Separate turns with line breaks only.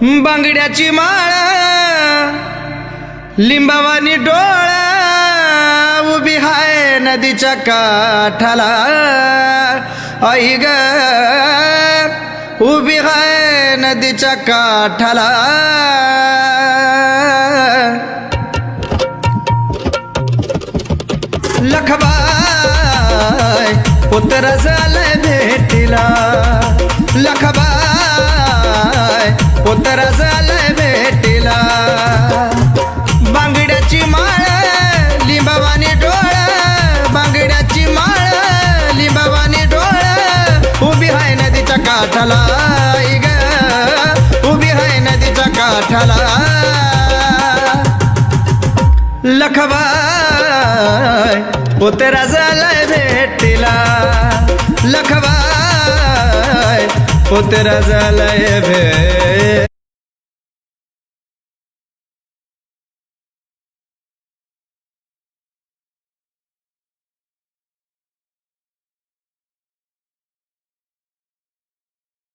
बांगड्याची माळ लिंबावानी डोळा उभी हाय नदीच्या काठाला आई ग उभी हाय नदीच्या काठाला लखबाय पुत्र झालंय भेटीला लखबाय पुत्र झालंय भेटीला बांगड्याची माळ लिंबावानी डोळा बांगड्याची माळ लिंबावानी डोळा उभी हाय नदीच्या काठाला आई ग उभी हाय नदीच्या काठाला लखबाय पुत्र झालाय भेटीला लखबाय पुत्र झालाय भेटीला